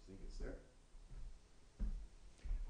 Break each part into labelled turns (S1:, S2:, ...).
S1: think it's there.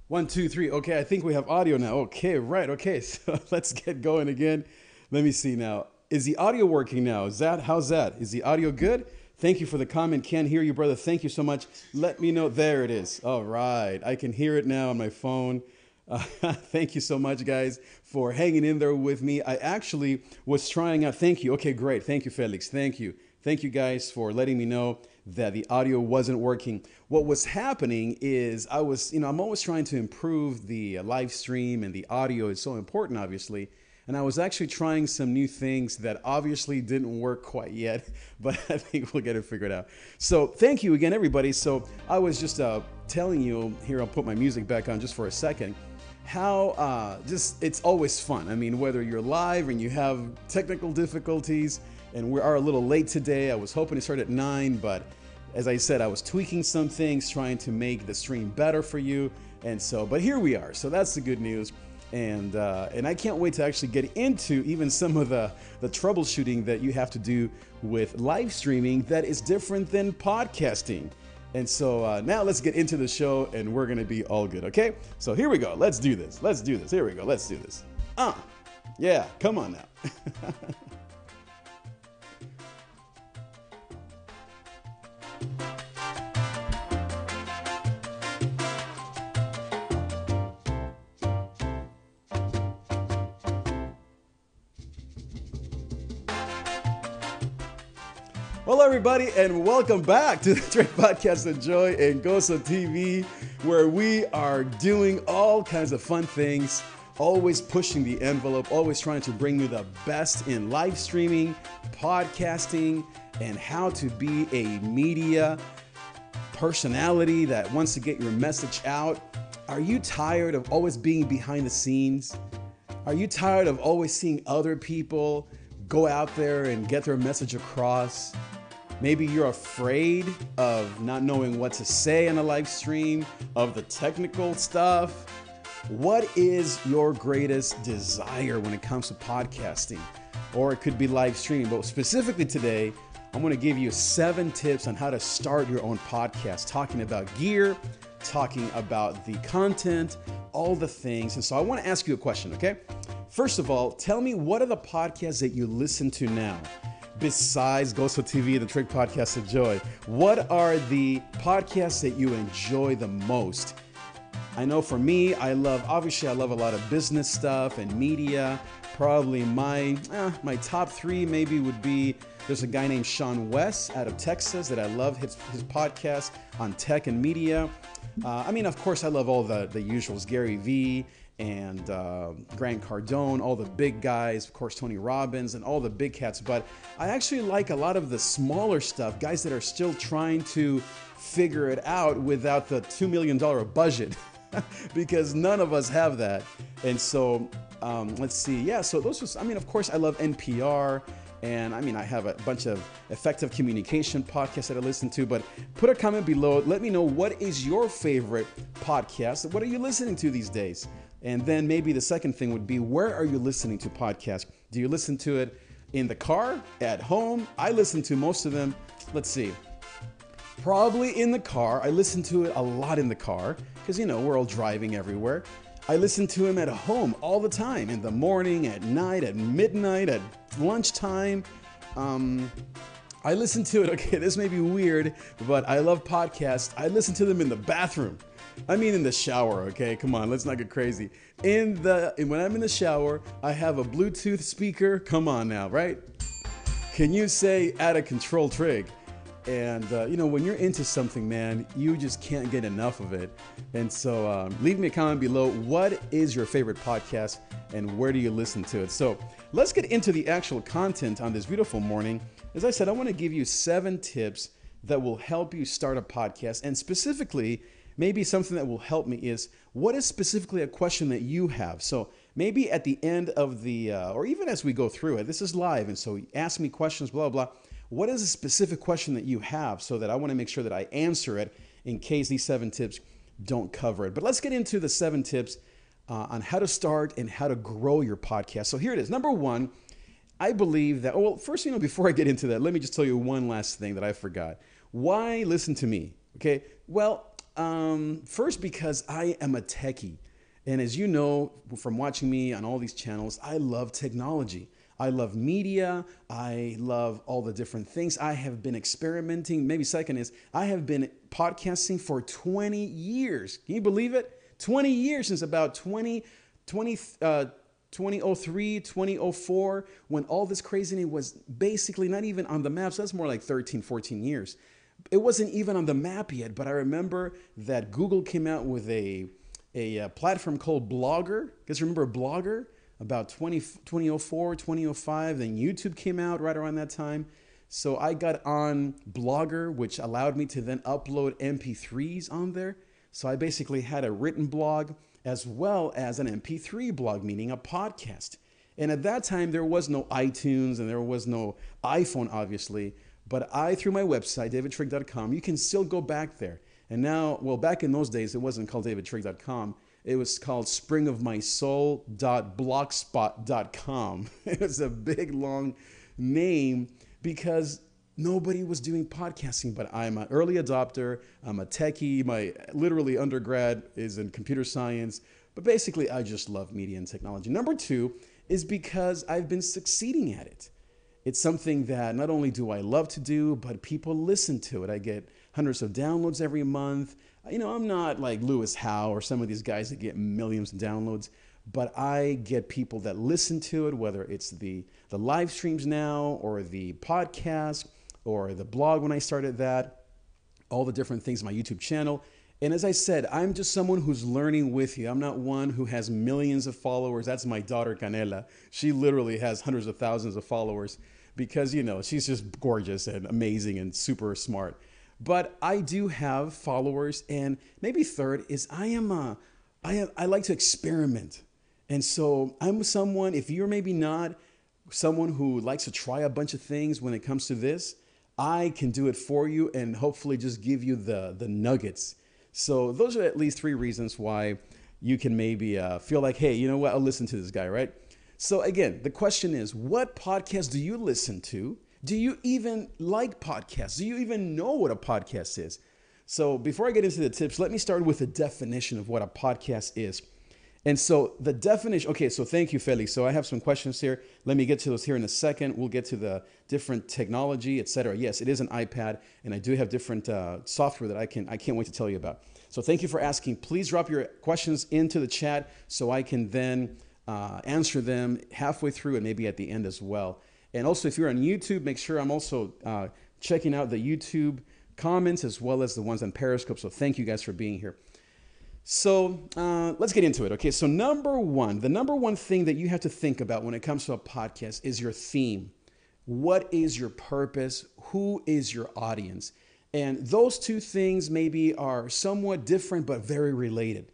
S1: 1, 2, 3. Okay, I think we have audio now. Okay, right. Okay, so let's get going again. Let me see now. Is the audio working now? How's that? Is the audio good? Thank you for the comment. Can't hear you, brother. Thank you so much. Let me know. There it is. All right. I can hear it now on my phone. Thank you so much, guys, for hanging in there with me. I actually was trying out. Thank you. Okay, great. Thank you, Felix. Thank you. Thank you, guys, for letting me know that the audio wasn't working. What was happening is I'm always trying to improve the live stream, and the audio is so important, obviously. And I was actually trying some new things that obviously didn't work quite yet, but I think we'll get it figured out. So thank you again, everybody. So I was just telling you here, I'll put my music back on just for a second, how it's always fun. I mean, whether you're live and you have technical difficulties, and we are a little late today. I was hoping to start at 9, but as I said, I was tweaking some things, trying to make the stream better for you. And so, but here we are. So that's the good news. And I can't wait to actually get into even some of the troubleshooting that you have to do with live streaming that is different than podcasting. And so now let's get into the show, and we're going to be all good. Okay. So here we go. Let's do this. Let's do this. Here we go. Let's do this. Yeah. Come on now. Hello, everybody, and welcome back to the Trig Podcast of Joy and GOZOtv, where we are doing all kinds of fun things, always pushing the envelope, always trying to bring you the best in live streaming, podcasting, and how to be a media personality that wants to get your message out. Are you tired of always being behind the scenes? Are you tired of always seeing other people go out there and get their message across? Maybe you're afraid of not knowing what to say on a live stream, of the technical stuff. What is your greatest desire when it comes to podcasting? Or it could be live streaming, but specifically today, I'm going to give you 7 tips on how to start your own podcast, talking about gear, talking about the content, all the things. And so I want to ask you a question, okay? First of all, tell me, what are the podcasts that you listen to now? Besides GOZOtv, the Trig Podcast of Joy, what are the podcasts that you enjoy the most? I know for me, I love a lot of business stuff and media. Probably my top 3 maybe would be, there's a guy named Sean West out of Texas that I love his podcast on tech and media. Of course, I love all the usuals, Gary Vee and Grant Cardone, all the big guys, of course, Tony Robbins and all the big cats. But I actually like a lot of the smaller stuff, guys that are still trying to figure it out without the $2 million budget, because none of us have that. And so let's see. Yeah, so of course, I love NPR. And I have a bunch of effective communication podcasts that I listen to, but put a comment below. Let me know, what is your favorite podcast? What are you listening to these days? And then maybe the second thing would be, where are you listening to podcasts? Do you listen to it in the car, at home? I listen to most of them. Let's see. Probably in the car. I listen to it a lot in the car because, we're all driving everywhere. I listen to him at home all the time, in the morning, at night, at midnight, at lunchtime. I listen to it, okay, this may be weird, but I love podcasts. I listen to them in the bathroom. In the shower, okay? Come on, let's not get crazy. When I'm in the shower, I have a Bluetooth speaker. Come on now, right? Can you say out of control, Trig? And, when you're into something, man, you just can't get enough of it. And so leave me a comment below. What is your favorite podcast and where do you listen to it? So let's get into the actual content on this beautiful morning. As I said, I want to give you 7 tips that will help you start a podcast. And specifically, maybe something that will help me is, what is specifically a question that you have? So maybe at the end of or even as we go through it, this is live. And so ask me questions, blah, blah. What is a specific question that you have, so that I want to make sure that I answer it in case these 7 tips don't cover it. But let's get into the 7 tips on how to start and how to grow your podcast. So here it is. Number 1, I believe that, first, before I get into that, let me just tell you one last thing that I forgot. Why listen to me? Okay. Well, first, because I am a techie. And as you know from watching me on all these channels, I love technology. I love media. I love all the different things. I have been experimenting. Maybe second is I have been podcasting for 20 years. Can you believe it? 20 years, since about 2003, 2004, when all this craziness was basically not even on the map. So that's more like 13, 14 years. It wasn't even on the map yet, but I remember that Google came out with a platform called Blogger. You guys remember Blogger? About 2004, 2005. Then YouTube came out right around that time. So I got on Blogger, which allowed me to then upload MP3s on there. So I basically had a written blog as well as an MP3 blog, meaning a podcast. And at that time, there was no iTunes and there was no iPhone, obviously. But I, through my website, davidtrig.com, you can still go back there. And now, well, back in those days, it wasn't called davidtrig.com. It was called springofmysoul.blogspot.com. It was a big, long name because nobody was doing podcasting, but I'm an early adopter. I'm a techie. My literally undergrad is in computer science. But basically, I just love media and technology. Number two is because I've been succeeding at it. It's something that not only do I love to do, but people listen to it. I get hundreds of downloads every month. You know, I'm not like Lewis Howe or some of these guys that get millions of downloads, but I get people that listen to it, whether it's the live streams now or the podcast or the blog when I started that, all the different things, my YouTube channel. And as I said, I'm just someone who's learning with you. I'm not one who has millions of followers. That's my daughter, Canela. She literally has hundreds of thousands of followers because, you know, she's just gorgeous and amazing and super smart. But I do have followers, and maybe third is I like to experiment. And so I'm someone, if you're maybe not someone who likes to try a bunch of things when it comes to this, I can do it for you and hopefully just give you the nuggets. So those are at least three reasons why you can maybe feel like, hey, you know what, I'll listen to this guy, right? So again, the question is, what podcast do you listen to? Do you even like podcasts? Do you even know what a podcast is? So before I get into the tips, let me start with the definition of what a podcast is. And so the definition, okay, so thank you, Felix. So I have some questions here. Let me get to those here in a second. We'll get to the different technology, etc. Yes, it is an iPad, and I do have different software that I can't wait to tell you about. So thank you for asking. Please drop your questions into the chat so I can then answer them halfway through and maybe at the end as well. And also, if you're on YouTube, make sure I'm also checking out the YouTube comments as well as the ones on Periscope. So thank you guys for being here. So let's get into it. Okay, so the number one thing that you have to think about when it comes to a podcast is your theme. What is your purpose? Who is your audience? And those two things maybe are somewhat different but very related.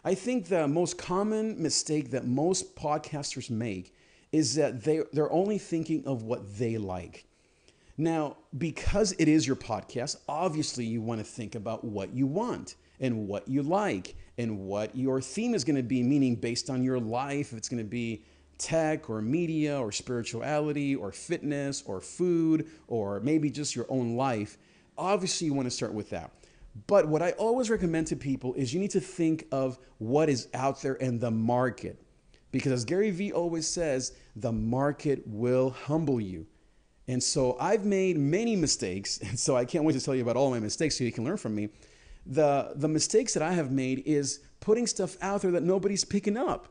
S1: I think the most common mistake that most podcasters make is that they're only thinking of what they like. Now, because it is your podcast, obviously you want to think about what you want and what you like and what your theme is going to be, meaning based on your life, if it's going to be tech or media or spirituality or fitness or food or maybe just your own life. Obviously, you want to start with that. But what I always recommend to people is you need to think of what is out there in the market. Because as Gary Vee always says, the market will humble you. And so I've made many mistakes. And so I can't wait to tell you about all my mistakes so you can learn from me. The mistakes that I have made is putting stuff out there that nobody's picking up.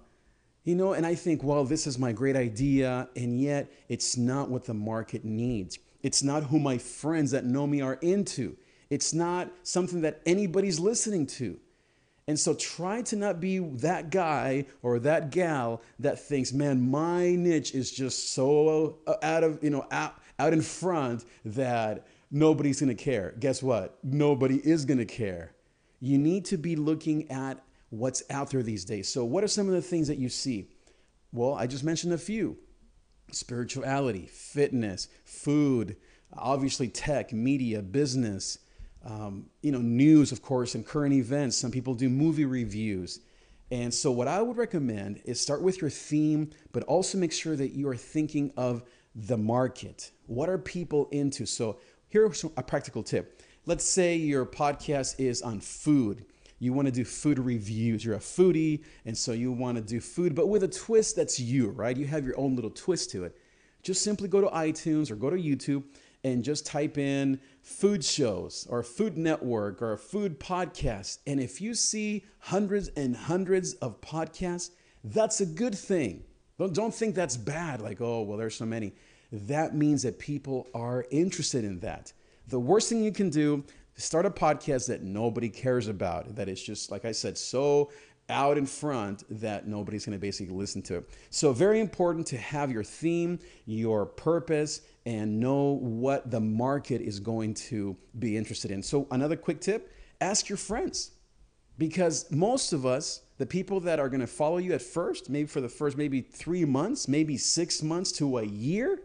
S1: You know, and I think, well, this is my great idea. And yet it's not what the market needs. It's not who my friends that know me are into. It's not something that anybody's listening to. And so try to not be that guy or that gal that thinks, man, my niche is just so out in front that nobody's going to care. Guess what? Nobody is going to care. You need to be looking at what's out there these days. So what are some of the things that you see? Well, I just mentioned a few. Spirituality, fitness, food, obviously tech, media, business, news, of course, and current events. Some people do movie reviews. And so what I would recommend is start with your theme, but also make sure that you are thinking of the market. What are people into? So here's a practical tip. let's say your podcast is on food. You want to do food reviews. You're a foodie, and so you want to do food, but with a twist that's you, right? You have your own little twist to it. Just simply go to iTunes or go to YouTube and just type in food shows or Food Network or food podcast. And if you see hundreds and hundreds of podcasts, that's a good thing. Don't think that's bad, like, oh, well, there's so many. That means that people are interested in that. The worst thing you can do is start a podcast that nobody cares about, that is just, like I said, so out in front that nobody's going to basically listen to it. So very important to have your theme, your purpose, and know what the market is going to be interested in. So another quick tip, ask your friends. Because most of us, the people that are going to follow you at first, maybe for the first maybe 3 months, maybe 6 months to a year,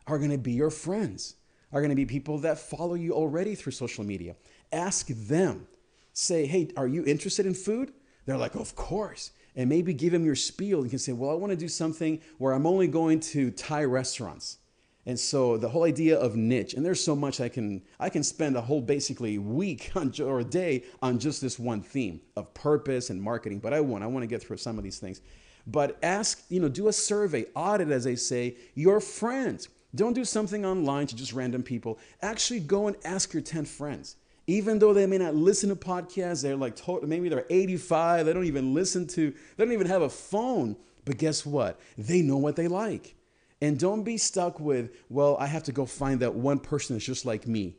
S1: are going to be your friends, are going to be people that follow you already through social media. Ask them. Say, hey, are you interested in food? They're like, of course. And maybe give them your spiel. You can say, well, I want to do something where I'm only going to Thai restaurants. And so the whole idea of niche, and there's so much I can spend a whole basically week or a day on just this one theme of purpose and marketing, but I want to get through some of these things. But ask, do a survey, audit, as they say, your friends. Don't do something online to just random people. Actually go and ask your 10 friends. Even though they may not listen to podcasts, they're like, maybe they're 85, they don't even have a phone, but guess what? They know what they like. And don't be stuck with, well, I have to go find that one person that's just like me.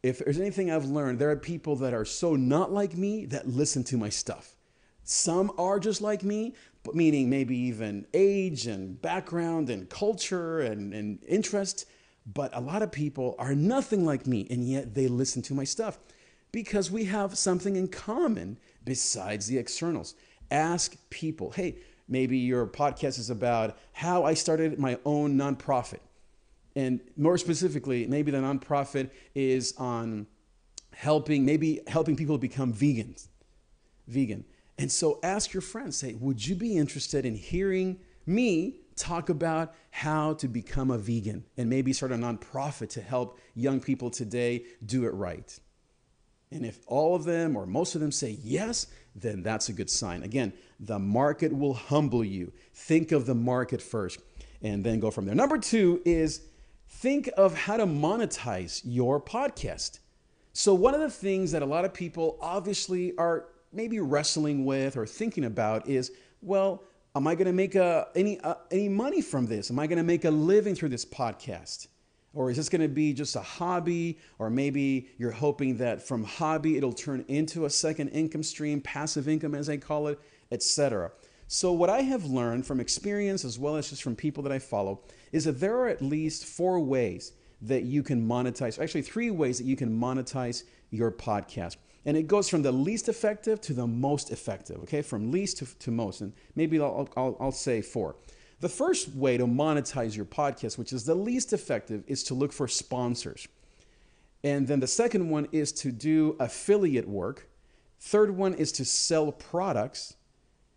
S1: If there's anything I've learned, there are people that are so not like me that listen to my stuff. Some are just like me, but meaning maybe even age and background and culture and interest. But a lot of people are nothing like me, and yet they listen to my stuff because we have something in common besides the externals. Ask people, hey, maybe your podcast is about how I started my own nonprofit. And more specifically, maybe the nonprofit is on helping people become vegan. And so ask your friends, say, would you be interested in hearing me talk about how to become a vegan and maybe start a nonprofit to help young people today do it right? And if all of them or most of them say yes, then that's a good sign. Again, the market will humble you. Think of the market first and then go from there. Number 2 is think of how to monetize your podcast. So one of the things that a lot of people obviously are maybe wrestling with or thinking about is, well, am I going to make any money from this? Am I going to make a living through this podcast? Or is this going to be just a hobby? Or maybe you're hoping that from hobby, it'll turn into a second income stream, passive income, as I call it, etc. So what I have learned from experience, as well as just from people that I follow, is that there are at least 4 ways that you can monetize, actually 3 ways that you can monetize your podcast. And it goes from the least effective to the most effective, okay? From least to most. And maybe I'll say 4. The first way to monetize your podcast, which is the least effective, is to look for sponsors. And then the second one is to do affiliate work. Third one is to sell products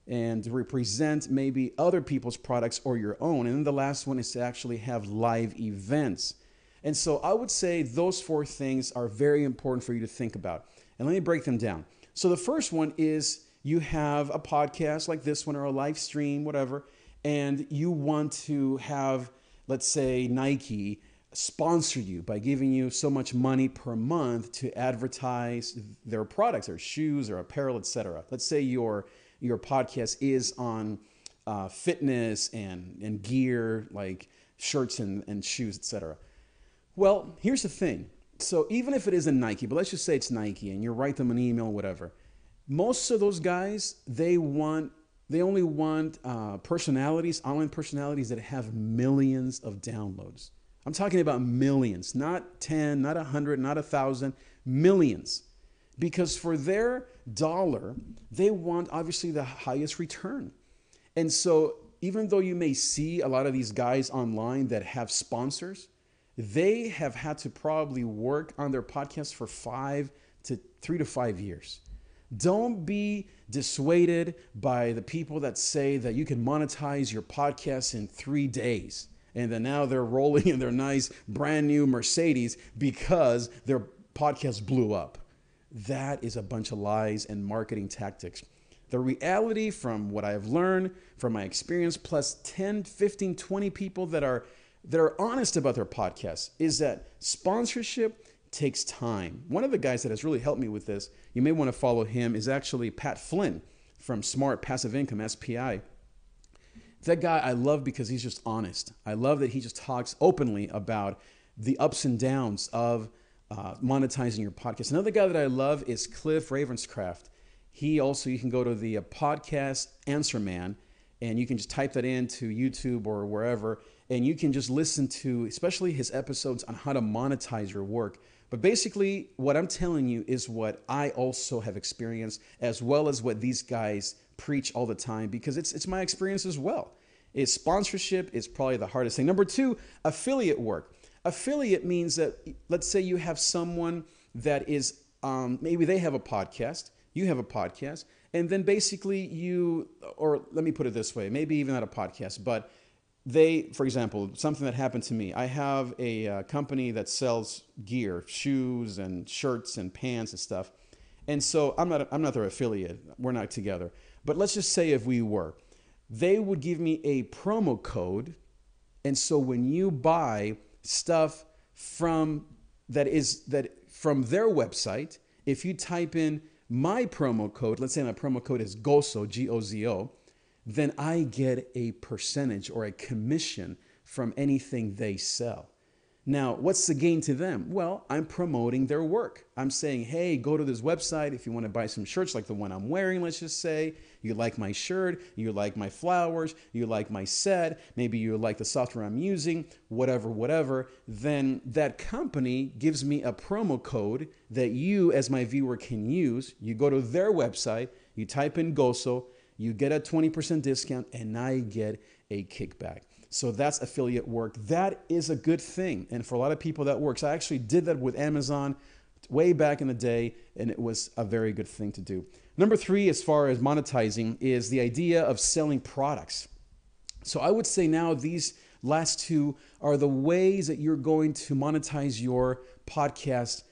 S1: and represent maybe other people's products or your own. And then the last one is to actually have live events. And so I would say those 4 things are very important for you to think about. And let me break them down. So the first one is you have a podcast like this one or a live stream, whatever, and you want to have, let's say, Nike sponsor you by giving you so much money per month to advertise their products, their shoes or apparel, etc. Let's say your podcast is on fitness and gear like shirts and shoes, etc. Well, here's the thing. So even if it isn't Nike, but let's just say it's Nike and you write them an email, whatever. Most of those guys, they only want personalities, online personalities that have millions of downloads. I'm talking about millions, not 10, not 100, not 1,000, millions. Because for their dollar, they want obviously the highest return. And so even though you may see a lot of these guys online that have sponsors, they have had to probably work on their podcast for 3 to 5 years. Don't be dissuaded by the people that say that you can monetize your podcast in 3 days. And then now they're rolling in their nice brand new Mercedes because their podcast blew up. That is a bunch of lies and marketing tactics. The reality from what I've learned from my experience, plus 10, 15, 20 people that are honest about their podcasts, is that sponsorship takes time. One of the guys that has really helped me with this, you may want to follow him, is actually Pat Flynn from Smart Passive Income, SPI. That guy I love because he's just honest. I love that he just talks openly about the ups and downs of monetizing your podcast. Another guy that I love is Cliff Ravenscraft. You can go to the podcast Answer Man, and you can just type that into YouTube or wherever, and you can just listen to especially his episodes on how to monetize your work. But basically, what I'm telling you is what I also have experienced, as well as what these guys preach all the time, because it's my experience as well. Sponsorship is probably the hardest thing. Number two, affiliate work. Affiliate means that, let's say you have someone that is, maybe they have a podcast, you have a podcast, and then basically or let me put it this way, maybe even not a podcast, but for example, something that happened to me. I have a company that sells gear, shoes and shirts and pants and stuff. And so I'm not their affiliate. We're not together. But let's just say if we were, they would give me a promo code. And so when you buy stuff from their website, if you type in my promo code, let's say my promo code is GOZO, GOZO, then I get a percentage or a commission from anything they sell. Now, what's the gain to them? Well, I'm promoting their work. I'm saying, hey, go to this website if you want to buy some shirts like the one I'm wearing, let's just say. You like my shirt, you like my flowers, you like my set, maybe you like the software I'm using, whatever. Then that company gives me a promo code that you as my viewer can use. You go to their website, you type in GOZO, you get a 20% discount, and I get a kickback. So that's affiliate work. That is a good thing. And for a lot of people that works. I actually did that with Amazon way back in the day, and it was a very good thing to do. Number three, as far as monetizing, is the idea of selling products. So I would say now these last two are the ways that you're going to monetize your podcast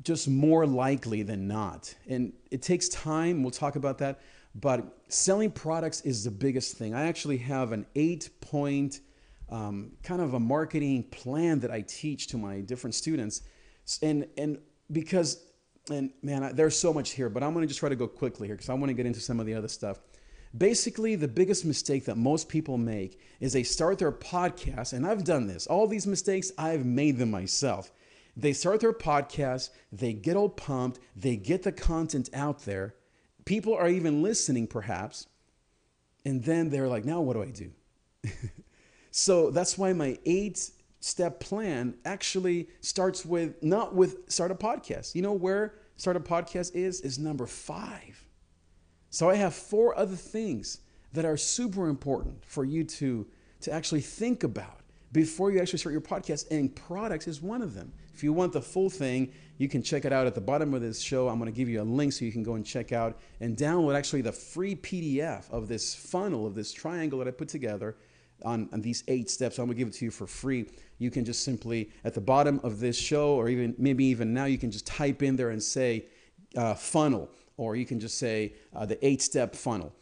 S1: just more likely than not. And it takes time. We'll talk about that. But selling products is the biggest thing. I actually have an 8-point kind of a marketing plan that I teach to my different students. And man, there's so much here, but I'm going to just try to go quickly here because I want to get into some of the other stuff. Basically, the biggest mistake that most people make is they start their podcast, and I've done this. All these mistakes, I've made them myself. They start their podcast, they get all pumped, they get the content out there. People are even listening, perhaps, and then they're like, now what do I do? So that's why my 8-step plan actually starts with, not with start a podcast. You know where start a podcast is number 5. So I have 4 other things that are super important for you to actually think about before you actually start your podcast, and products is one of them. If you want the full thing, you can check it out at the bottom of this show. I'm going to give you a link so you can go and check out and download actually the free PDF of this funnel, of this triangle that I put together on these 8 steps. I'm going to give it to you for free. You can just simply, at the bottom of this show, or maybe even now, you can just type in there and say funnel, or you can just say the 8-step funnel.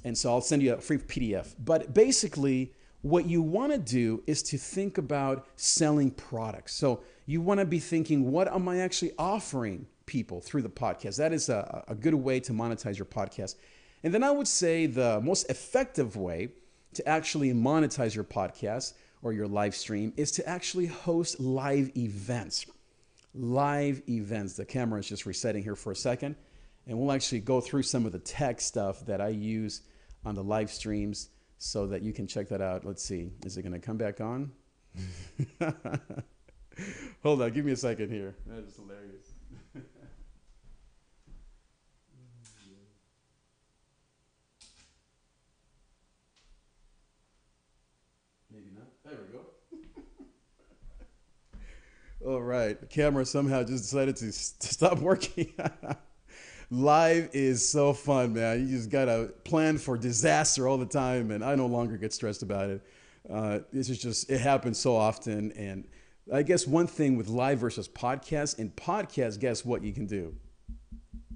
S1: And so I'll send you a free PDF. But basically, what you want to do is to think about selling products. So you want to be thinking, what am I actually offering people through the podcast? That is a good way to monetize your podcast. And then I would say the most effective way to actually monetize your podcast or your live stream is to actually host live events. Live events. The camera is just resetting here for a second. And we'll actually go through some of the tech stuff that I use on the live streams so that you can check that out. Let's see. Is it going to come back on? Hold on. Give me a second here. That is hilarious. Maybe not. There we go. All right. The camera somehow just decided to stop working. Live is so fun, man. You just got to plan for disaster all the time, and I no longer get stressed about it. This is just, it happens so often, and I guess one thing with live versus podcast, in podcast, guess what you can do?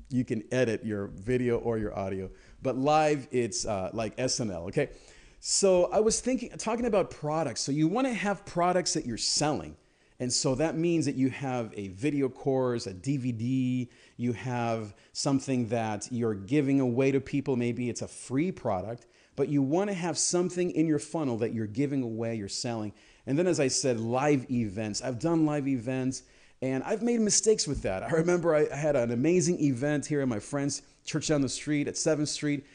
S1: You can edit your video or your audio, but live, it's like SNL, okay? So I was talking about products. So you want to have products that you're selling. And so that means that you have a video course, a DVD, you have something that you're giving away to people. Maybe it's a free product, but you want to have something in your funnel that you're giving away, you're selling. And then, as I said, live events. I've done live events and I've made mistakes with that. I remember I had an amazing event here at my friend's church down the street at 7th Street.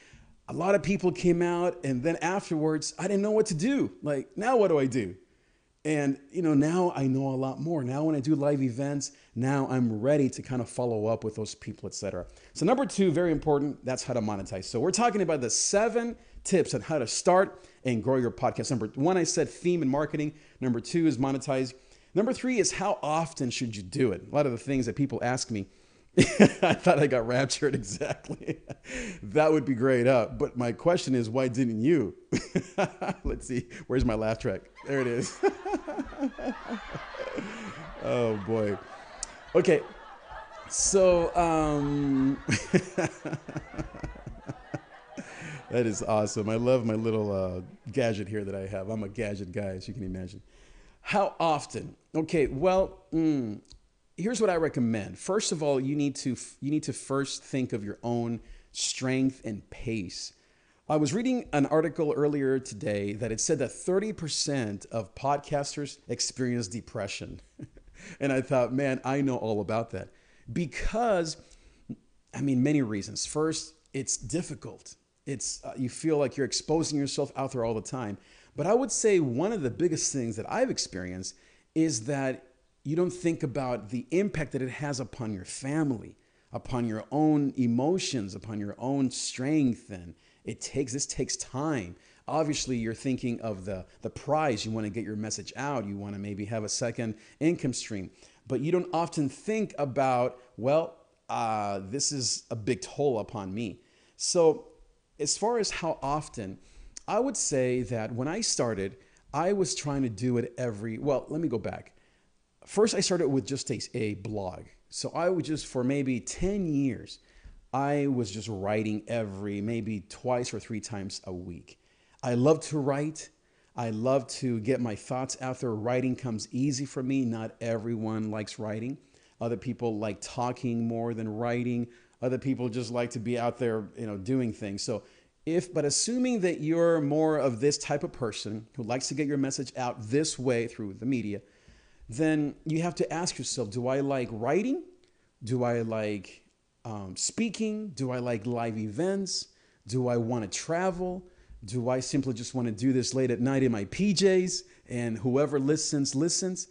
S1: A lot of people came out, and then afterwards, I didn't know what to do. Like, now what do I do? And, now I know a lot more. Now when I do live events, now I'm ready to kind of follow up with those people, etc. So number 2, very important, that's how to monetize. So we're talking about the 7 tips on how to start and grow your podcast. Number 1, I said theme and marketing. Number 2 is monetize. Number 3 is how often should you do it? A lot of the things that people ask me, I thought I got raptured exactly. That would be great. But my question is, why didn't you? Let's see. Where's my laugh track? There it is. Oh, boy. Okay. So that is awesome. I love my little gadget here that I have. I'm a gadget guy, as you can imagine. How often? Okay, well, here's what I recommend. First of all, you need to first think of your own strength and pace. I was reading an article earlier today that it said that 30% of podcasters experience depression. And I thought, man, I know all about that. Because, many reasons. First, it's difficult. You feel like you're exposing yourself out there all the time. But I would say one of the biggest things that I've experienced is that you don't think about the impact that it has upon your family, upon your own emotions, upon your own strength. And this takes time. Obviously, you're thinking of the prize. You want to get your message out. You want to maybe have a second income stream. But you don't often think about, this is a big toll upon me. So as far as how often, I would say that when I started, I was trying to do it let me go back. First, I started with just a blog. So I would for maybe 10 years, I was just writing maybe twice or 3 times a week. I love to write. I love to get my thoughts out there. Writing comes easy for me. Not everyone likes writing. Other people like talking more than writing. Other people just like to be out there, doing things. But assuming that you're more of this type of person who likes to get your message out this way through the media, then you have to ask yourself, do I like writing? Do I like speaking? Do I like live events? Do I want to travel? Do I simply just want to do this late at night in my PJs and whoever listens?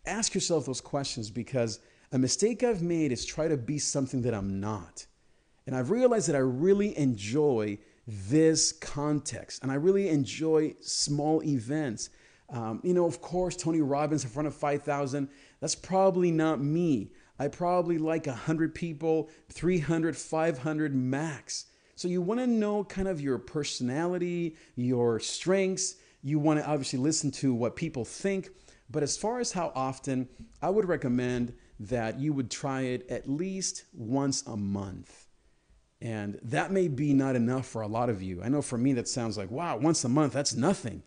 S1: Ask yourself those questions, because a mistake I've made is try to be something that I'm not. And I've realized that I really enjoy this context, and I really enjoy small events. Of course, Tony Robbins in front of 5,000, that's probably not me. I probably like 100 people, 300, 500 max. So you want to know kind of your personality, your strengths. You want to obviously listen to what people think. But as far as how often, I would recommend that you would try it at least once a month. And that may be not enough for a lot of you. I know for me that sounds like, wow, once a month, that's nothing.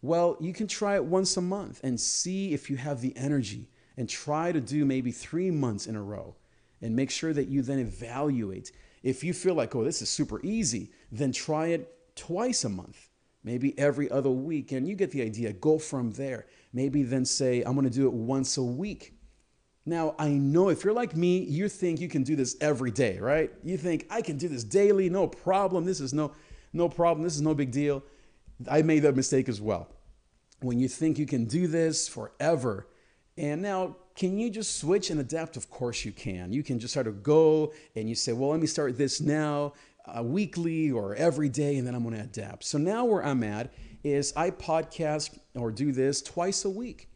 S1: Well, you can try it once a month and see if you have the energy, and try to do maybe 3 months in a row, and make sure that you then evaluate. If you feel like, oh, this is super easy, then try it twice a month, maybe every other week, and you get the idea. Go from there. Maybe then say, I'm going to do it once a week. Now, I know if you're like me, you think you can do this every day, right? You think, I can do this daily, no problem. This is no problem. This is no big deal. I made that mistake as well. When you think you can do this forever, and now, can you just switch and adapt? Of course you can. You can just sort of go and you say, well, let me start this now, weekly or every day, and then I'm going to adapt. So now where I'm at is I podcast or do this twice a week.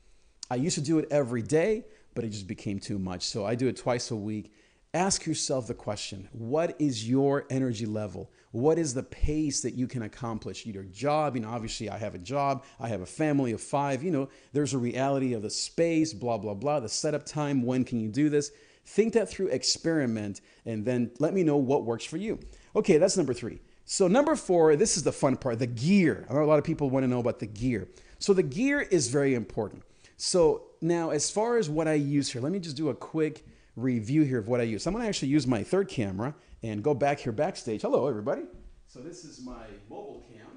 S1: I used to do it every day, but it just became too much. So I do it twice a week. ask yourself the question, what is your energy level? What is the pace that you can accomplish your job? Obviously I have a job, I have a family of 5, there's a reality of the space, blah, blah, blah, the setup time, when can you do this? Think that through, experiment, and then let me know what works for you. Okay, that's number 3. So number 4, this is the fun part, the gear. I know a lot of people want to know about the gear. So the gear is very important. So now as far as what I use here, let me just do a quick review here of what I use. So I'm going to actually use my third camera and go back here backstage. Hello, everybody. So this is my mobile cam,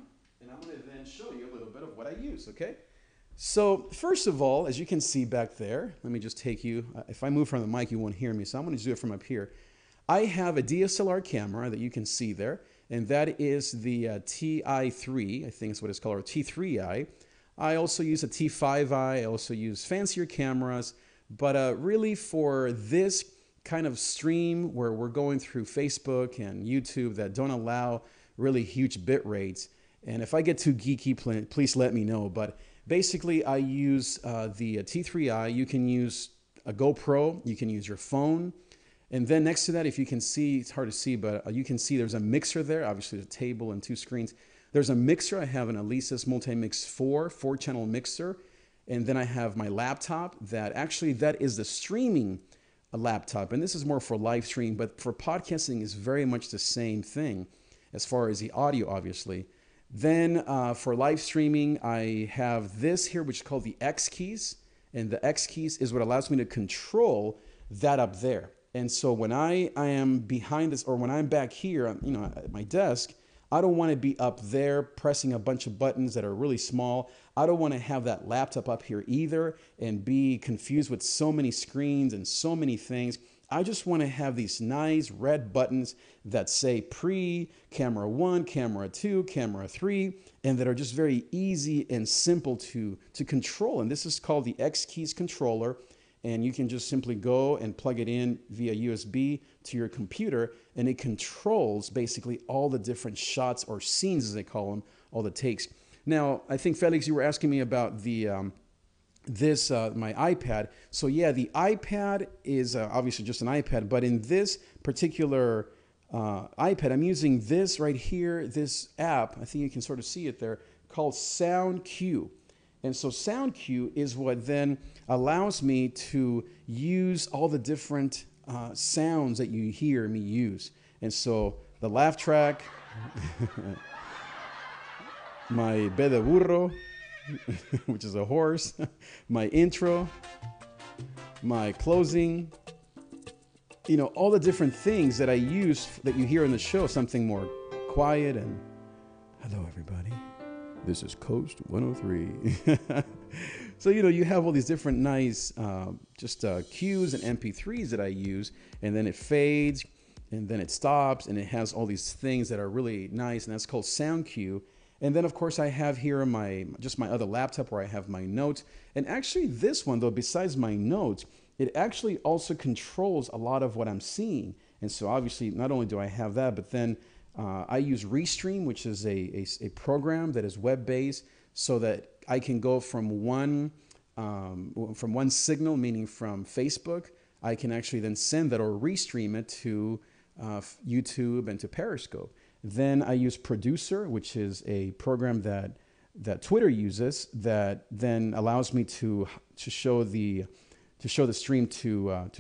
S1: and I'm going to then show you a little bit of what I use, okay? So first of all, as you can see back there, let me just take you, if I move from the mic, you won't hear me, so I'm going to do it from up here. I have a DSLR camera that you can see there, and that is the TI3, I think is what it's called, or T3i. I also use a T5i, I also use fancier cameras, but really for this kind of stream where we're going through Facebook and YouTube that don't allow really huge bit rates, and if I get too geeky, please let me know, but basically I use the T3i. You can use a GoPro, you can use your phone, and then next to that, if you can see, it's hard to see, but you can see there's a mixer there, obviously there's a table and 2 screens. There's a mixer. I have an Alesis Multimix 4-channel mixer. And then I have my laptop that is the streaming laptop. And this is more for live stream, but for podcasting is very much the same thing as far as the audio, obviously. Then for live streaming, I have this here, which is called the X keys. And the X keys is what allows me to control that up there. And so when I am behind this, or when I'm back here, at my desk, I don't want to be up there pressing a bunch of buttons that are really small. I don't want to have that laptop up here either and be confused with so many screens and so many things. I just want to have these nice red buttons that say camera 1, camera 2, camera 3, and that are just very easy and simple to control. And this is called the X Keys controller. And you can just simply go and plug it in via USB to your computer, and it controls basically all the different shots or scenes, as they call them, all the takes. Now, I think, Felix, you were asking me about the my iPad. So yeah, the iPad is obviously just an iPad, but in this particular iPad, I'm using this right here, this app, I think you can sort of see it there, called SoundQ. And so SoundQ is what then allows me to use all the different sounds that you hear me use. And so the laugh track, my be de burro, which is a horse, my intro, my closing, all the different things that I use that you hear in the show, something more quiet and hello, everybody. This is Coast 103. So, you have all these different nice cues and MP3s that I use, and then it fades, and then it stops, and it has all these things that are really nice, and that's called SoundQ. And then, of course, I have here my other laptop where I have my notes. And actually, this one, though, besides my notes, it actually also controls a lot of what I'm seeing. And so, obviously, not only do I have that, but then I use Restream, which is a program that is web-based, so that I can go from one signal, meaning from Facebook, I can actually then send that or restream it to YouTube and to Periscope. Then I use Producer, which is a program that Twitter uses that then allows me to show the stream to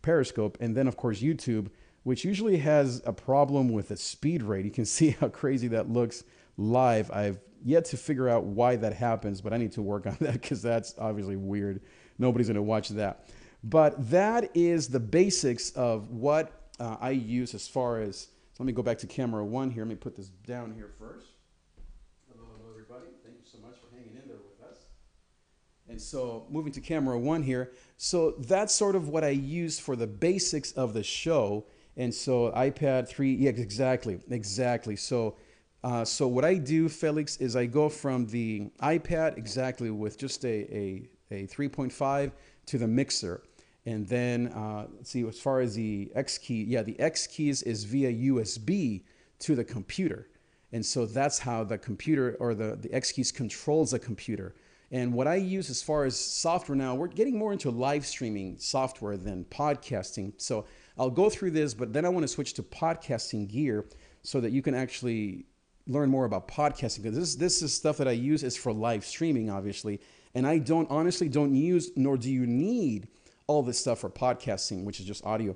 S1: Periscope, and then of course YouTube, which usually has a problem with the speed rate. You can see how crazy that looks live. I've yet to figure out why that happens, but I need to work on that because that's obviously weird. Nobody's going to watch that. But that is the basics of what I use as far as, so let me go back to camera 1 here. Let me put this down here first. Hello, everybody. Thank you so much for hanging in there with us. And so moving to camera 1 here. So that's sort of what I use for the basics of the show. And so iPad 3, yeah, exactly. So what I do, Felix, is I go from the iPad exactly with just a 3.5 to the mixer. And then, let's see, as far as the X key, yeah, the X keys is via USB to the computer. And so that's how the computer or the X keys controls the computer. And what I use as far as software now, we're getting more into live streaming software than podcasting. So I'll go through this, but then I want to switch to podcasting gear so that you can actually learn more about podcasting, because this is stuff that I use is for live streaming, obviously, and I honestly don't use, nor do you need all this stuff for podcasting, which is just audio.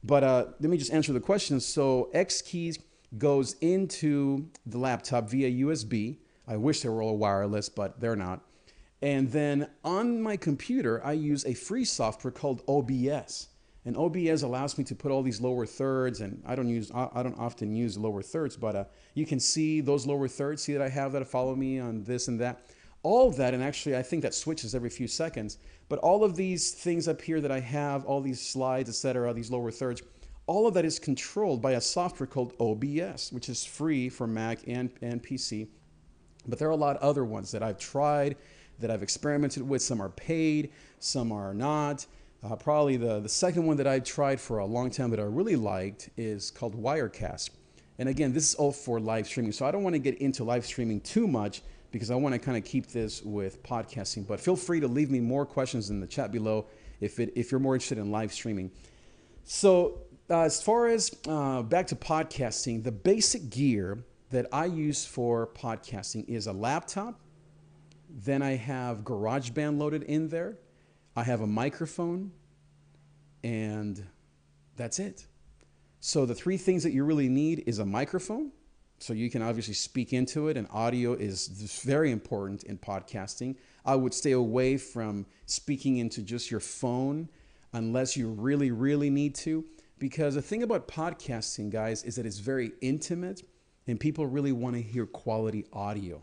S1: But let me just answer the question. So X keys goes into the laptop via USB. I wish they were all wireless, but they're not. And then on my computer, I use a free software called OBS. And OBS allows me to put all these lower thirds, and I don't often use lower thirds, but you can see those lower thirds, see that I have that follow me on this and that. All of that, and actually I think that switches every few seconds, but all of these things up here that I have, all these slides, etc., these lower thirds, all of that is controlled by a software called OBS, which is free for Mac and PC. But there are a lot of other ones that I've tried, that I've experimented with. Some are paid, some are not. Probably the second one that I tried for a long time that I really liked is called Wirecast. And again, this is all for live streaming. So I don't want to get into live streaming too much because I want to kind of keep this with podcasting. But feel free to leave me more questions in the chat below if you're more interested in live streaming. So as far as back to podcasting, the basic gear that I use for podcasting is a laptop. Then I have GarageBand loaded in there. I have a microphone, and that's it. So the three things that you really need is a microphone, so you can obviously speak into it, and audio is very important in podcasting. I would stay away from speaking into just your phone unless you really, really need to, because the thing about podcasting, guys, is that it's very intimate, and people really want to hear quality audio.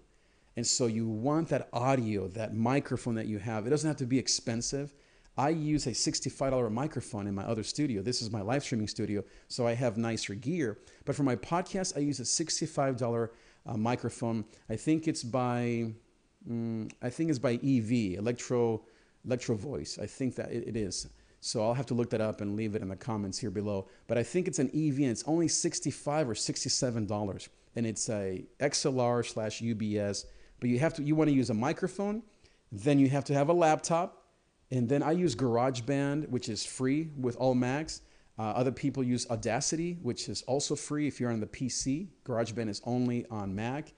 S1: And so you want that audio, that microphone that you have. It doesn't have to be expensive. I use a $65 microphone in my other studio. This is my live streaming studio, so I have nicer gear. But for my podcast, I use a $65 microphone. I think it's by EV, Electro Voice. I think that it is. So I'll have to look that up and leave it in the comments here below. But I think it's an EV, and it's only $65 or $67, and it's a XLR/UBS. But you want to use a microphone, then you have to have a laptop, and then I use GarageBand, which is free with all Macs. Other people use Audacity, which is also free if you're on the PC. GarageBand is only on Mac.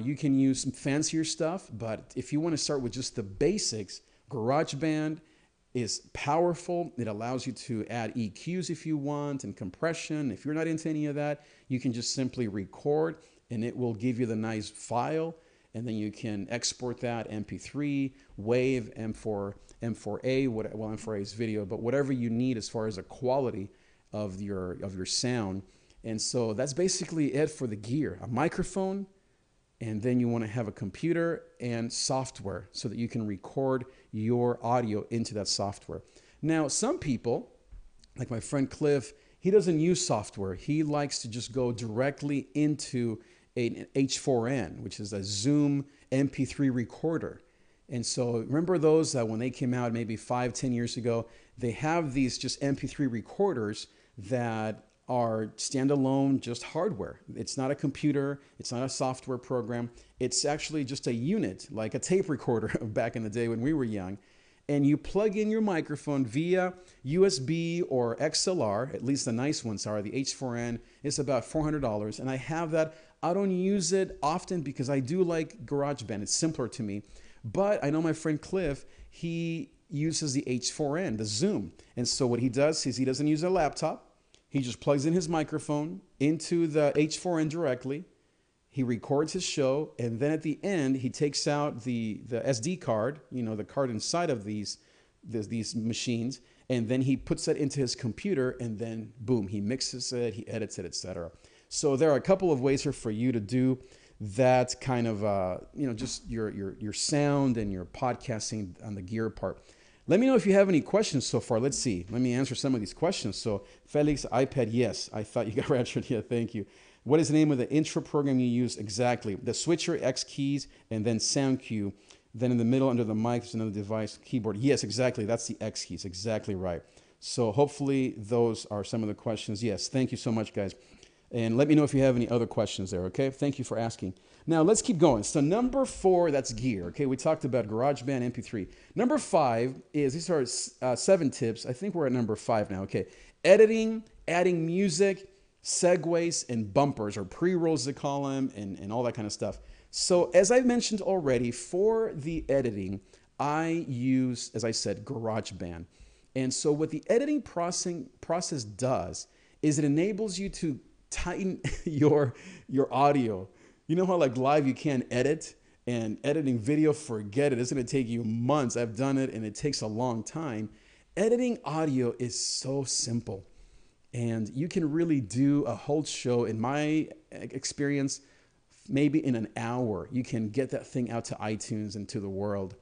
S1: You can use some fancier stuff, but if you want to start with just the basics, GarageBand is powerful. It allows you to add EQs if you want and compression. If you're not into any of that, you can just simply record, and it will give you the nice file. And then you can export that MP3, WAV, M4A, M4A is video, but whatever you need as far as the quality of your sound. And so that's basically it for the gear. A microphone, and then you want to have a computer and software so that you can record your audio into that software. Now, some people, like my friend Cliff, he doesn't use software. He likes to just go directly into an H4n, which is a Zoom MP3 recorder. And so remember those when they came out maybe 5-10 years ago, they have these just MP3 recorders that are standalone, just hardware. It's not a computer. It's not a software program. It's actually just a unit, like a tape recorder back in the day when we were young. And you plug in your microphone via USB or XLR, at least the nice ones are. The H4n is about $400. And I have that. I don't use it often because I do like GarageBand. It's simpler to me. But I know my friend Cliff, he uses the H4n, the Zoom. And so what he does is he doesn't use a laptop. He just plugs in his microphone into the H4n directly. He records his show, and then at the end, he takes out the SD card, the card inside of these machines, and then he puts that into his computer, and then boom, he mixes it, he edits it, etc. So there are a couple of ways here for you to do that kind of, just your sound and your podcasting on the gear part. Let me know if you have any questions so far. Let's see. Let me answer some of these questions. So Felix, iPad, yes. I thought you got answered. Yeah, thank you. What is the name of the intro program you use? Exactly. The switcher, X keys, and then sound cue. Then in the middle under the mic, there's another device, keyboard. Yes, exactly. That's the X keys. Exactly right. So hopefully those are some of the questions. Yes, thank you so much, guys. And let me know if you have any other questions there, okay? Thank you for asking. Now, let's keep going. So number 4, that's gear, okay? We talked about GarageBand, MP3. Number 5 is, these are 7 tips. I think we're at number 5 now, okay? Editing, adding music, segues, and bumpers, or pre-rolls they call them, and all that kind of stuff. So as I've mentioned already, for the editing, I use, as I said, GarageBand. And so what the editing process does is it enables you to tighten your audio. You know how like live you can't edit, and editing video, forget it. It's going to take you months. I've done it and it takes a long time. Editing audio is so simple, and you can really do a whole show, in my experience, maybe in an hour. You can get that thing out to iTunes and to the world.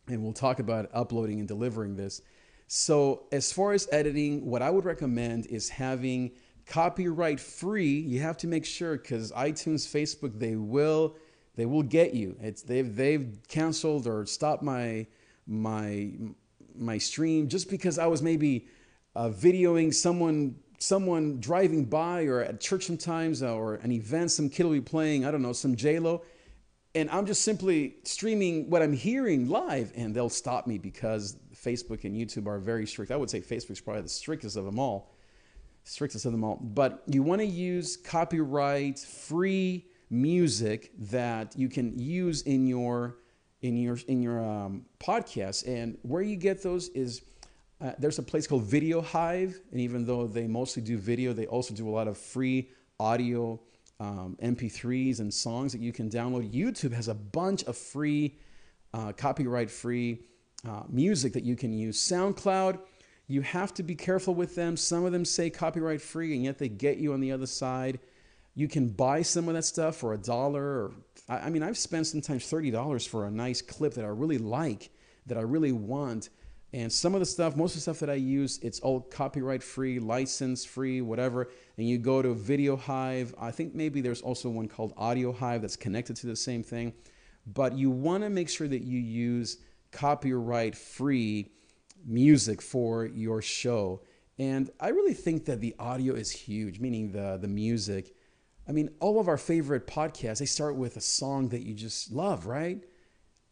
S1: And we'll talk about uploading and delivering this. So as far as editing, what I would recommend is having copyright free. You have to make sure, because iTunes, Facebook, they will get you. They've canceled or stopped my stream just because I was maybe videoing someone driving by, or at church sometimes, or an event, some kid will be playing, I don't know, some J-Lo, and I'm just simply streaming what I'm hearing live, and they'll stop me because Facebook and YouTube are very strict. I would say Facebook's probably the strictest of them all. But you want to use copyright free music that you can use in your podcast. And where you get those is there's a place called Video Hive, and even though they mostly do video, they also do a lot of free audio MP3s and songs that you can download. YouTube has a bunch of free copyright free music that you can use. SoundCloud, you have to be careful with them. Some of them say copyright free, and yet they get you on the other side. You can buy some of that stuff for $1, or I mean, I've spent sometimes $30 for a nice clip that I really like, that I really want. And some of the stuff, most of the stuff that I use, it's all copyright free, license free, whatever. And you go to Video Hive. I think maybe there's also one called Audio Hive that's connected to the same thing. But you want to make sure that you use copyright free music for your show. And I really think that the audio is huge, meaning the music. I mean, all of our favorite podcasts, they start with a song that you just love, right?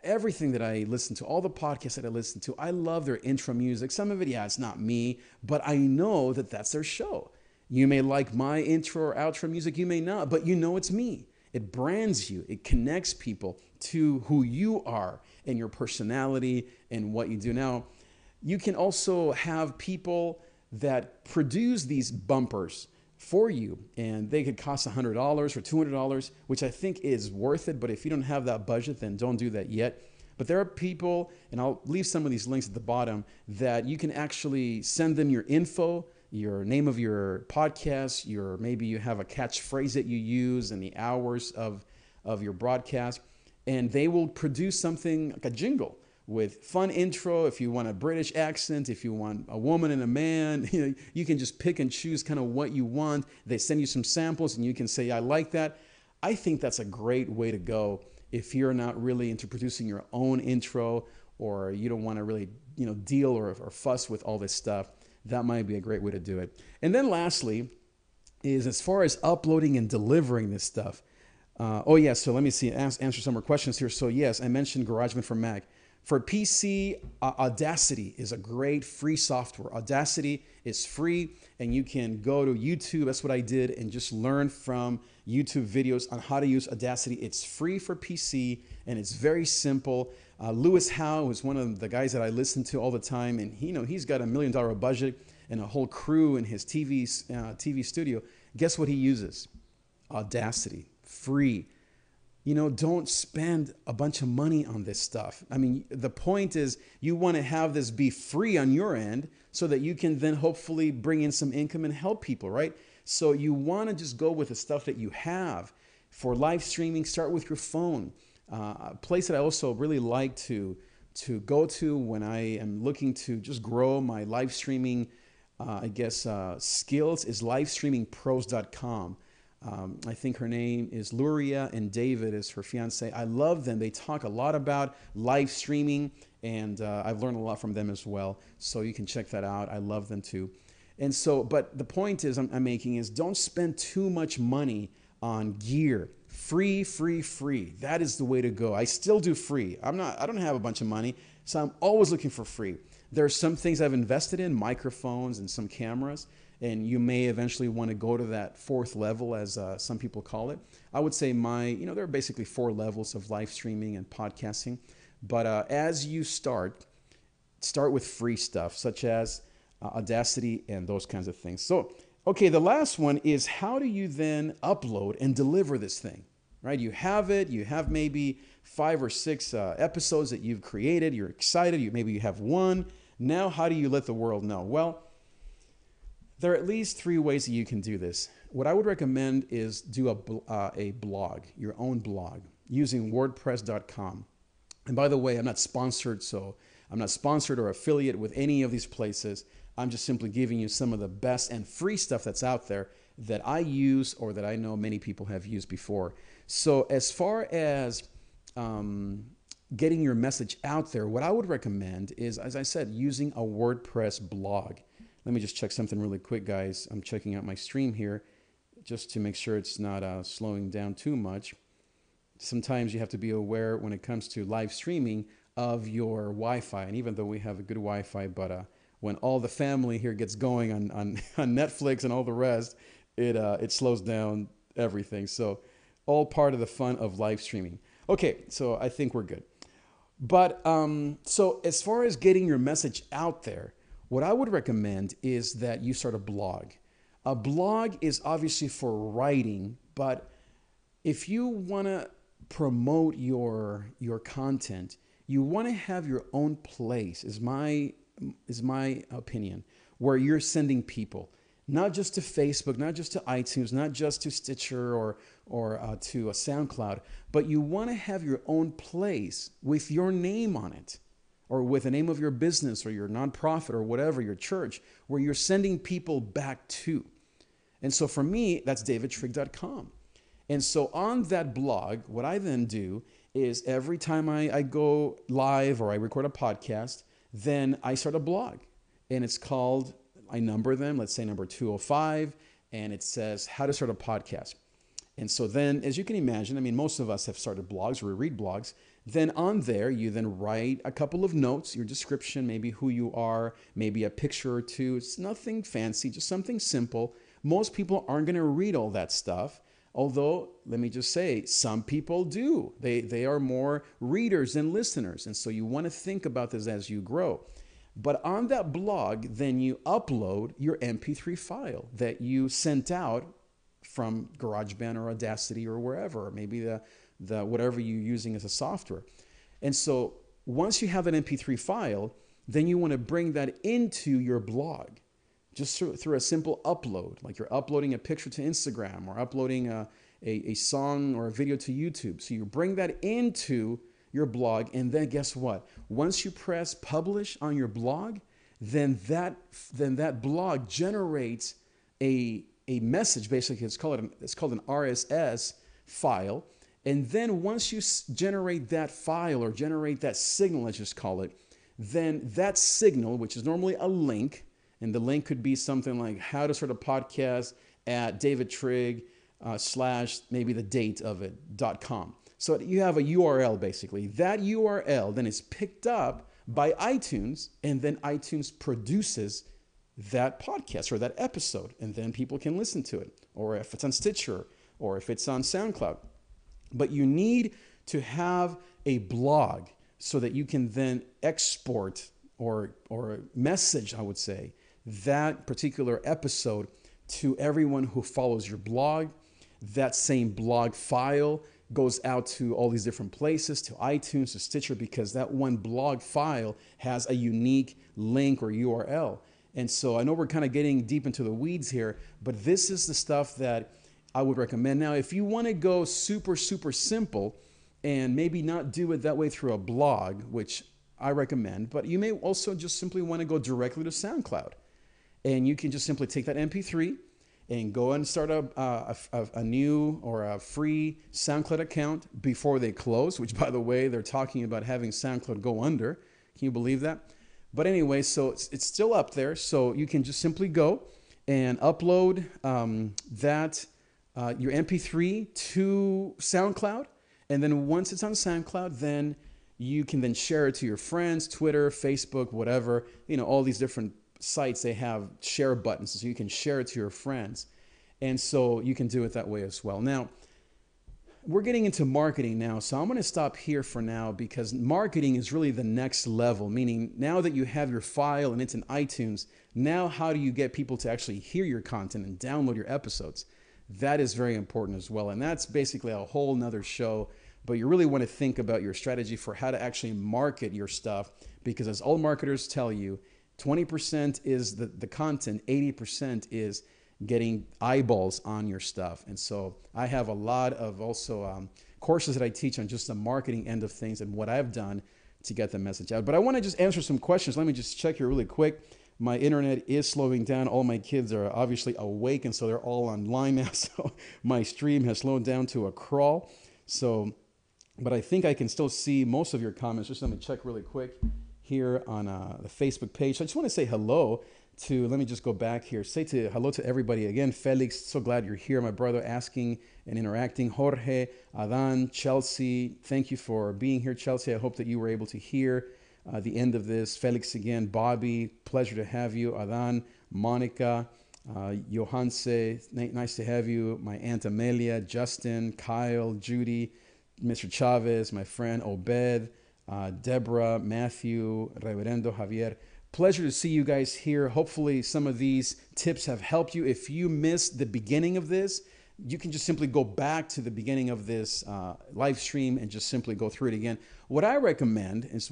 S1: Everything that I listen to, all the podcasts that I listen to, I love their intro music. Some of it, yeah, it's not me, but I know that that's their show. You may like my intro or outro music, you may not, but you know it's me. It brands you. It connects people to who you are and your personality and what you do. Now, you can also have people that produce these bumpers for you, and they could cost $100 or $200, which I think is worth it. But if you don't have that budget, then don't do that yet. But there are people, and I'll leave some of these links at the bottom, that you can actually send them your info, your name of your podcast, maybe you have a catchphrase that you use, and the hours of your broadcast, and they will produce something like a jingle with fun intro. If you want a British accent, if you want a woman and a man, you can just pick and choose kind of what you want. They send you some samples and you can say, I like that. I think that's a great way to go if you're not really into producing your own intro, or you don't want to really deal or fuss with all this stuff. That might be a great way to do it. And then lastly is, as far as uploading and delivering this stuff. So let me see, answer some more questions here. So yes, I mentioned GarageBand for Mac. For PC, Audacity is a great free software. Audacity is free, and you can go to YouTube. That's what I did, and just learn from YouTube videos on how to use Audacity. It's free for PC, and it's very simple. Lewis Howe is one of the guys that I listen to all the time, and he's got $1 million budget and a whole crew in his TV studio. Guess what he uses? Audacity, free. Don't spend a bunch of money on this stuff. I mean, the point is you want to have this be free on your end so that you can then hopefully bring in some income and help people, right? So you want to just go with the stuff that you have. For live streaming, start with your phone. A place that I also really like to go to when I am looking to just grow my live streaming, skills is livestreamingpros.com. I think her name is Luria, and David is her fiance. I love them. They talk a lot about live streaming, and I've learned a lot from them as well. So you can check that out. I love them too. And so, but the point is I'm making is don't spend too much money on gear. Free, free, free. That is the way to go. I still do free. I don't have a bunch of money, so I'm always looking for free. There are some things I've invested in, microphones and some cameras, and you may eventually want to go to that fourth level, as some people call it. I would say there are basically 4 levels of live streaming and podcasting. But as you start with free stuff, such as Audacity and those kinds of things. So, okay, the last one is how do you then upload and deliver this thing, right? You have it, you have maybe 5 or 6 episodes that you've created, you're excited, maybe you have one. Now, how do you let the world know? Well, there are at least 3 ways that you can do this. What I would recommend is do a blog, your own blog, using WordPress.com. And by the way, I'm not sponsored, so I'm not sponsored or affiliate with any of these places. I'm just simply giving you some of the best and free stuff that's out there that I use or that I know many people have used before. So as far as getting your message out there, what I would recommend is, as I said, using a WordPress blog. Let me just check something really quick, guys. I'm checking out my stream here just to make sure it's not slowing down too much. Sometimes you have to be aware when it comes to live streaming of your Wi-Fi. And even though we have a good Wi-Fi, but when all the family here gets going on Netflix and all the rest, it slows down everything. So all part of the fun of live streaming. Okay, so I think we're good. But so as far as getting your message out there, what I would recommend is that you start a blog. A blog is obviously for writing, but if you want to promote your content, you want to have your own place, is my opinion, where you're sending people, not just to Facebook, not just to iTunes, not just to Stitcher or to a SoundCloud, but you want to have your own place with your name on it, or with the name of your business or your nonprofit or whatever, your church, where you're sending people back to. And so for me, that's davidtrig.com. And so on that blog, what I then do is every time I go live or I record a podcast, then I start a blog. And it's called, I number them, let's say number 205, and it says how to start a podcast. And so then, as you can imagine, I mean, most of us have started blogs or we read blogs. Then on there, you then write a couple of notes, your description, maybe who you are, maybe a picture or two. It's nothing fancy, just something simple. Most people aren't going to read all that stuff. Although, let me just say, some people do. They are more readers than listeners. And so you want to think about this as you grow. But on that blog, then you upload your MP3 file that you sent out from GarageBand or Audacity or wherever, or maybe the whatever you're using as a software. And so once you have an MP3 file, then you want to bring that into your blog just through a simple upload, like you're uploading a picture to Instagram or uploading a song or a video to YouTube. So you bring that into your blog, and then guess what? Once you press publish on your blog, then that blog generates a message. Basically, it's called an RSS file. And then once you generate that file or generate that signal, let's just call it, then that signal, which is normally a link, and the link could be something like how to start a podcast at David Trig / maybe the date of it .com. So you have a URL basically. That URL then is picked up by iTunes, and then iTunes produces that podcast or that episode, and then people can listen to it. Or if it's on Stitcher, or if it's on SoundCloud. But you need to have a blog so that you can then export or message, I would say, that particular episode to everyone who follows your blog. That same blog file goes out to all these different places, to iTunes, to Stitcher, because that one blog file has a unique link or URL. And so I know we're kind of getting deep into the weeds here, but this is the stuff that I would recommend. Now, if you want to go super, super simple and maybe not do it that way through a blog, which I recommend, but you may also just simply want to go directly to SoundCloud. And you can just simply take that MP3 and go and start a new or a free SoundCloud account before they close, which, by the way, they're talking about having SoundCloud go under. Can you believe that? But anyway, so it's still up there. So you can just simply go and upload your MP3 to SoundCloud. And then once it's on SoundCloud, then you can then share it to your friends, Twitter, Facebook, whatever, all these different sites, they have share buttons. So you can share it to your friends. And so you can do it that way as well. Now, we're getting into marketing now. So I'm going to stop here for now because marketing is really the next level, meaning now that you have your file and it's in iTunes, now how do you get people to actually hear your content and download your episodes? That is very important as well. And that's basically a whole nother show. But you really want to think about your strategy for how to actually market your stuff, because as all marketers tell you, 20% is the content, 80% is getting eyeballs on your stuff. And so I have a lot of also courses that I teach on just the marketing end of things and what I've done to get the message out. But I want to just answer some questions. Let me just check here really quick. My internet is slowing down. All my kids are obviously awake, and so they're all online now. So my stream has slowed down to a crawl. So, but I think I can still see most of your comments. Just let me check really quick here on the Facebook page. So I just want to say hello to, let me just go back here. Say hello to everybody again. Felix, so glad you're here. My brother asking and interacting. Jorge, Adan, Chelsea, thank you for being here, Chelsea. I hope that you were able to hear the end of this. Felix again, Bobby, pleasure to have you. Adan, Monica, Johanse, nice to have you. My Aunt Amelia, Justin, Kyle, Judy, Mr. Chavez, my friend Obed, Deborah, Matthew, Reverendo Javier. Pleasure to see you guys here. Hopefully some of these tips have helped you. If you missed the beginning of this, you can just simply go back to the beginning of this live stream and just simply go through it again. What I recommend is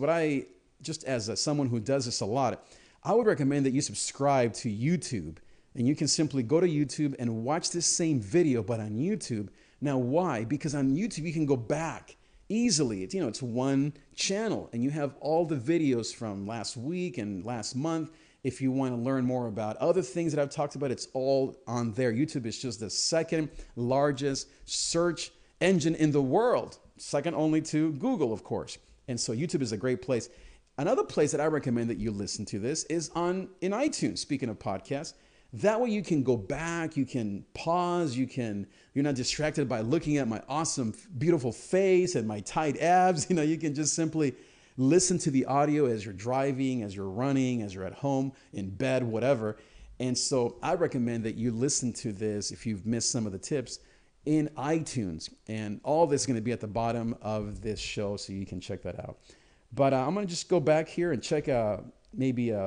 S1: just as someone who does this a lot, I would recommend that you subscribe to YouTube, and you can simply go to YouTube and watch this same video, but on YouTube. Now, why? Because on YouTube, you can go back easily. It's one channel, and you have all the videos from last week and last month. If you want to learn more about other things that I've talked about, it's all on there. YouTube is just the second largest search engine in the world, second only to Google, of course. And so YouTube is a great place. Another place that I recommend that you listen to this is in iTunes, speaking of podcasts. That way you can go back, you can pause, you're not distracted by looking at my awesome, beautiful face and my tight abs. You can just simply listen to the audio as you're driving, as you're running, as you're at home, in bed, whatever. And so I recommend that you listen to this if you've missed some of the tips in iTunes. And all this is going to be at the bottom of this show, so you can check that out. But I'm going to just go back here and check maybe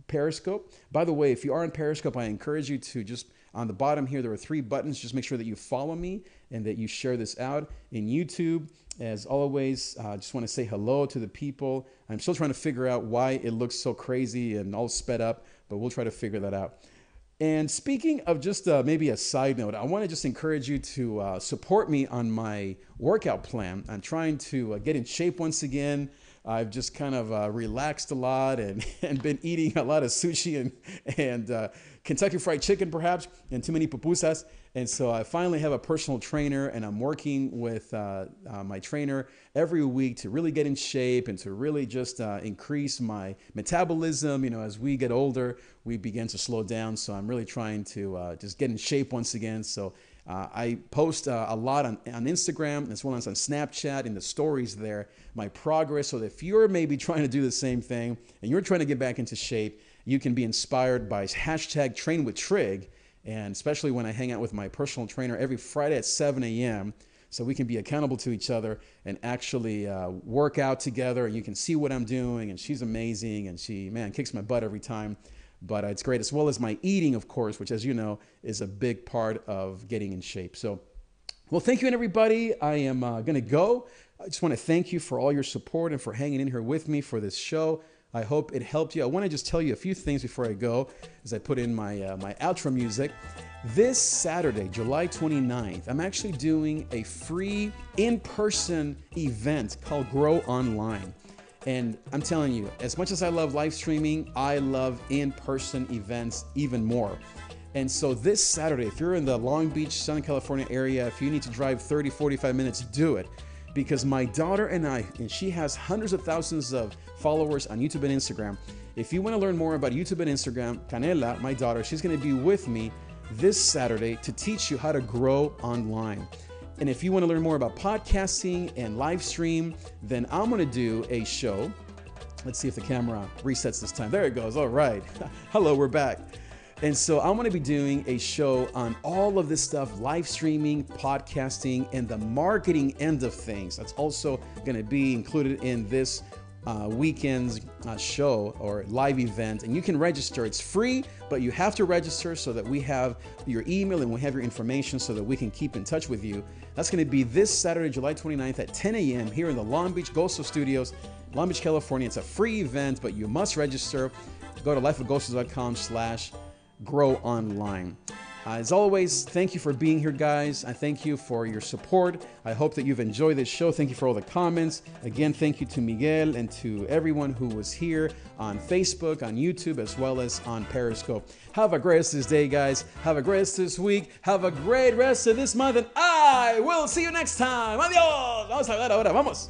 S1: Periscope. By the way, if you are on Periscope, I encourage you to just, on the bottom here, there are 3 buttons. Just make sure that you follow me and that you share this out. In YouTube, as always, I just want to say hello to the people. I'm still trying to figure out why it looks so crazy and all sped up, but we'll try to figure that out. And speaking of just maybe a side note, I want to just encourage you to support me on my workout plan. I'm trying to get in shape once again. I've just kind of relaxed a lot and been eating a lot of sushi and Kentucky Fried Chicken, perhaps, and too many pupusas. And so I finally have a personal trainer, and I'm working with my trainer every week to really get in shape and to really just increase my metabolism. As we get older, we begin to slow down. So I'm really trying to just get in shape once again. So I post a lot on Instagram as well as on Snapchat in the stories there, my progress. So that if you're maybe trying to do the same thing and you're trying to get back into shape, you can be inspired by #TrainWithTrig. And especially when I hang out with my personal trainer every Friday at 7 a.m. So we can be accountable to each other and actually work out together. And you can see what I'm doing. And she's amazing. And she, kicks my butt every time. But it's great, as well as my eating, of course, which, as you know, is a big part of getting in shape. So, well, thank you, everybody. I am going to go. I just want to thank you for all your support and for hanging in here with me for this show. I hope it helped you. I want to just tell you a few things before I go as I put in my my outro music. This Saturday, July 29th, I'm actually doing a free in-person event called Grow Online. And I'm telling you, as much as I love live streaming, I love in-person events even more. And so this Saturday, if you're in the Long Beach, Southern California area, if you need to drive 30, 45 minutes, do it. because my daughter and she has hundreds of thousands of followers on YouTube and Instagram. If you want to learn more about YouTube and Instagram, Canela, my daughter, she's going to be with me this Saturday to teach you how to grow online. And if you want to learn more about podcasting and live stream, then I'm going to do a show. Let's see if the camera resets this time. There it goes. All right. Hello, we're back. And so I'm going to be doing a show on all of this stuff, live streaming, podcasting, and the marketing end of things. That's also going to be included in this weekend's show or live event. And you can register. It's free, but you have to register so that we have your email and we have your information so that we can keep in touch with you. That's going to be this Saturday, July 29th at 10 a.m. here in the Long Beach Gozo Studios, Long Beach, California. It's a free event, but you must register. Go to lifeofgozo.com/grow online. As always, thank you for being here, guys. I thank you for your support. I hope that you've enjoyed this show. Thank you for all the comments. Again, thank you to Miguel and to everyone who was here on Facebook, on YouTube, as well as on Periscope. Have a great rest of this day, guys. Have a great rest of this week. Have a great rest of this month, and I will see you next time. Adiós. Vamos a ver ahora. Vamos.